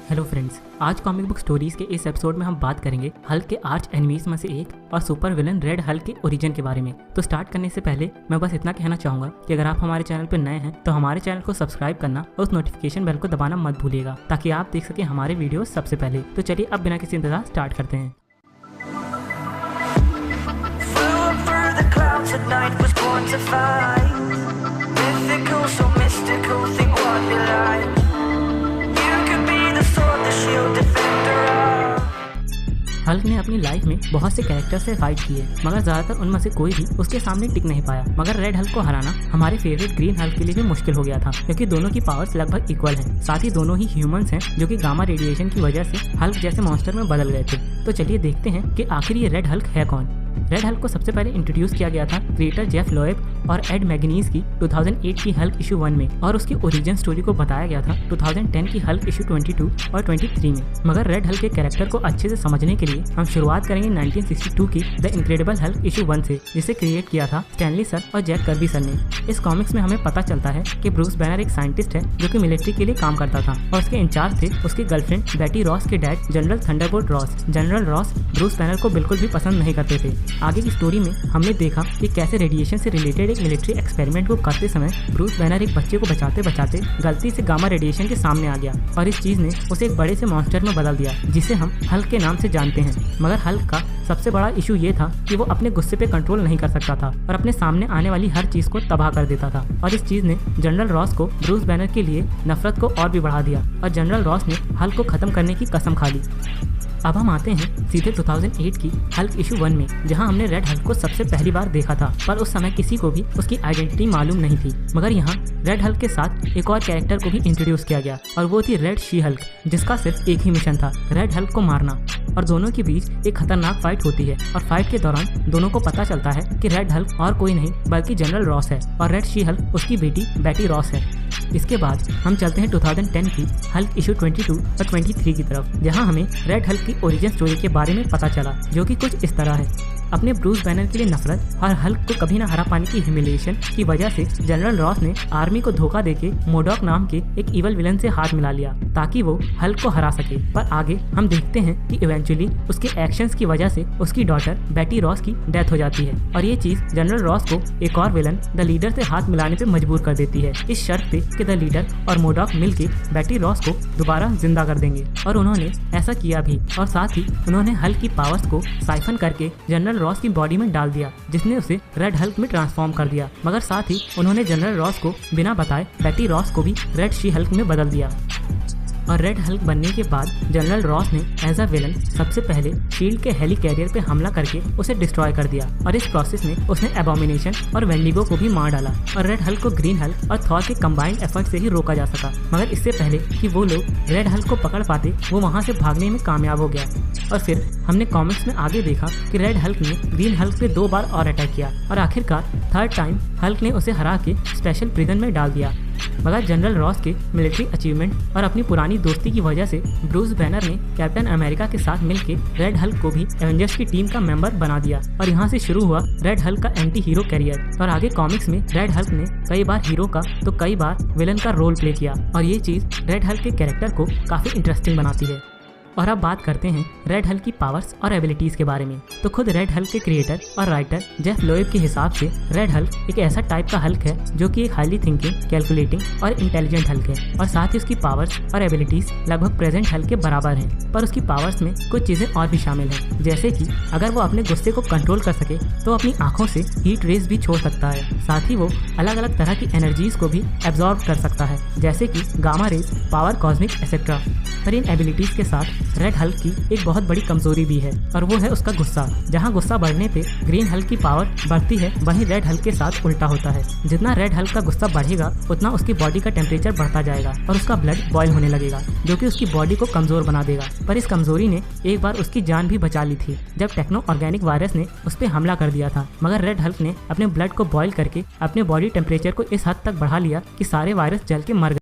Hello friends, आज comic book stories के इस एपिसोड में हम बात करेंगे हल्क के आर्च एनिमीज में से एक और सुपर विलन रेड हल्क के ओरिजिन के बारे में। तो स्टार्ट करने से पहले मैं बस इतना कहना चाहूंगा कि अगर आप हमारे चैनल पर नए हैं तो हमारे चैनल को सब्सक्राइब करना और उस नोटिफिकेशन बेल को दबाना मत भूलिएगा ताकि आप देख सकें हमारे वीडियो सबसे पहले। तो चलिए अब बिना किसी इंतजार स्टार्ट करते हैं। हल्क ने अपनी लाइफ में बहुत से कैरेक्टर से फाइट किए, मगर ज्यादातर उनमें से कोई भी उसके सामने टिक नहीं पाया। मगर रेड हल्क को हराना हमारे फेवरेट ग्रीन हल्क के लिए भी मुश्किल हो गया था, क्योंकि दोनों की पावर्स लगभग इक्वल हैं। साथ ही दोनों ही ह्यूमंस हैं जो कि गामा रेडिएशन की वजह से हल्क जैसे मॉन्स्टर में बदल गए थे। तो चलिए देखते हैं कि आखिर ये रेड हल्क है कौन। रेड हल्क को सबसे पहले इंट्रोड्यूस किया गया था क्रिएटर जेफ लोएब और एड मैगनीज की 2008 की हल्क इशू 1 में, और उसकी ओरिजिन स्टोरी को बताया गया था 2010 की हल्क इशू 22 और 23 में। मगर रेड हल्क के कैरेक्टर को अच्छे से समझने के लिए हम शुरुआत करेंगे 1962 की द इनक्रेडिबल हल्क इशू 1 से, जिसे क्रिएट किया था स्टैनली सर और जैक कर्बी सर ने। इस कॉमिक्स में हमें पता चलता है कि ब्रूस बैनर एक साइंटिस्ट है जो कि मिलिट्री के लिए काम करता था, और उसके इंचार्ज थे उसकी गर्लफ्रेंड बेटी रॉस के dad general Thunderbolt Ross. General Ross Bruce banner को बिल्कुल भी पसंद नहीं करते थे। आगे की स्टोरी में हमने देखा कि कैसे रेडिएशन से रिलेटेड एक मिलिट्री एक्सपेरिमेंट को करते समय ब्रूस बैनर एक बच्चे को बचाते बचाते गलती से गामा रेडिएशन के सामने आ गया, और इस चीज ने उसे एक बड़े से मॉन्स्टर में बदल दिया जिसे हम हल्क के नाम से जानते हैं। मगर हल्क का सबसे बड़ा इशू ये था कि वो अपने गुस्से पे कंट्रोल नहीं कर सकता था और अपने सामने आने वाली हर चीज को तबाह कर देता था, और इस चीज ने जनरल रॉस को ब्रूस बैनर के लिए नफरत को और भी बढ़ा दिया, और जनरल रॉस ने हल्क को खत्म करने की कसम खा ली। अब हम आते हैं सीधे 2008 की हल्क इशू 1 में, जहां हमने रेड हल्क को सबसे पहली बार देखा था, पर उस समय किसी को भी उसकी आइडेंटिटी मालूम नहीं थी। मगर यहाँ रेड हल्क के साथ एक और कैरेक्टर को भी इंट्रोड्यूस किया गया, और वो थी रेड शी हल्क, जिसका सिर्फ एक ही मिशन था, रेड हल्क को मारना। और दोनों के बीच एक खतरनाक फाइट होती है, और फाइट के दौरान दोनों को पता चलता है कि रेड हल्क और कोई नहीं बल्कि जनरल रॉस है, और रेड शी हल्क उसकी बेटी बेटी रॉस है। इसके बाद हम चलते हैं 2010 की हल्क इशू 22 और 23 की तरफ, जहां हमें रेड हल्क की ओरिजिन स्टोरी के बारे में पता चला, जो कि कुछ इस तरह है। अपने ब्रूस बैनर के लिए नफरत और हल्क को कभी न हरा पाने की ह्यूमिलिएशन की वजह से जनरल रॉस ने आर्मी को धोखा देके मोडॉक नाम के एक इवल विलन से हाथ मिला लिया ताकि वो हल्क को हरा सके। पर आगे हम देखते हैं कि इवेंचुअली उसके एक्शंस की वजह से उसकी डॉटर बेटी रॉस की डेथ हो जाती है, और ये चीज जनरल रॉस को एक और विलन द लीडर से हाथ मिलाने पे मजबूर कर देती है, इस शर्त पे कि द लीडर और मोडॉक मिलके बेटी रॉस को दोबारा जिंदा कर देंगे। और उन्होंने ऐसा किया भी, और साथ ही उन्होंने हल्क की पावर्स को साइफन करके जनरल रॉस की बॉडी में डाल दिया, जिसने उसे रेड हल्क में ट्रांसफॉर्म कर दिया। मगर साथ ही उन्होंने जनरल रॉस को बिना बताए बेटी रॉस को भी रेड शी हल्क में बदल दिया। और रेड हल्क बनने के बाद जनरल रॉस ने एज अ विलन सबसे पहले शील्ड के हेली कैरियर पे हमला करके उसे डिस्ट्रॉय कर दिया, और इस प्रोसेस में उसने एबोमिनेशन और वेंडिगो को भी मार डाला, और रेड हल्क को ग्रीन हल्क और थॉर के कंबाइंड एफर्ट से ही रोका जा सका। मगर इससे पहले कि वो लोग रेड हल्क को पकड़ पाते, वो वहाँ से भागने में कामयाब हो गया। और फिर हमने कॉमिक्स में आगे देखा कि रेड हल्क ने ग्रीन हल्क पे 2 बार और अटैक किया, और आखिरकार थर्ड टाइम हल्क ने उसे हरा के स्पेशल प्रिजन में डाल दिया। मगर जनरल रॉस के मिलिट्री अचीवमेंट और अपनी पुरानी दोस्ती की वजह से ब्रूस बैनर ने कैप्टन अमेरिका के साथ मिलकर रेड हल्क को भी एवेंजर्स की टीम का मेंबर बना दिया, और यहाँ से शुरू हुआ रेड हल्क का एंटी हीरो कैरियर। और आगे कॉमिक्स में रेड हल्क ने कई बार हीरो का तो कई बार विलन का रोल प्ले किया, और ये चीज रेड हल्क के कैरेक्टर को काफी इंटरेस्टिंग बनाती है। और अब बात करते हैं रेड हल्क की पावर्स और एबिलिटीज के बारे में। तो खुद रेड हल्क के क्रिएटर और राइटर जेफ लोएब के हिसाब से रेड हल्क एक ऐसा टाइप का हल्क है जो कि एक हाईली थिंकिंग, कैलकुलेटिंग और इंटेलिजेंट हल्क है, और साथ ही उसकी पावर्स और एबिलिटीज लगभग प्रेजेंट हल्क के बराबर हैं। पर उसकी पावर्स में कुछ चीजें और भी शामिल हैं, जैसे कि अगर वो अपने गुस्से को कंट्रोल कर सके तो अपनी आंखों से हीट रेज भी छोड़ सकता है। साथ ही वो अलग अलग तरह की एनर्जीज को भी एब्जॉर्ब कर सकता है, जैसे कि gamma rays, power, cosmic etcetera. पर इन एबिलिटीज के साथ रेड हल्क की एक बहुत बड़ी कमजोरी भी है, और वो है उसका गुस्सा। जहाँ गुस्सा बढ़ने पे ग्रीन हल्क की पावर बढ़ती है, वहीं रेड हल्क के साथ उल्टा होता है। जितना रेड हल्क का गुस्सा बढ़ेगा उतना उसकी बॉडी का टेम्परेचर बढ़ता जाएगा और उसका ब्लड बॉयल होने लगेगा, जो कि उसकी बॉडी को कमजोर बना देगा। पर इस कमजोरी ने एक बार उसकी जान भी बचा ली थी, जब टेक्नो ऑर्गेनिक वायरस ने उस पर हमला कर दिया था। मगर रेड हल्क ने अपने ब्लड को बॉयल करके अपने बॉडी टेम्परेचर को इस हद तक बढ़ा लिया कि सारे वायरस जल के मर गए।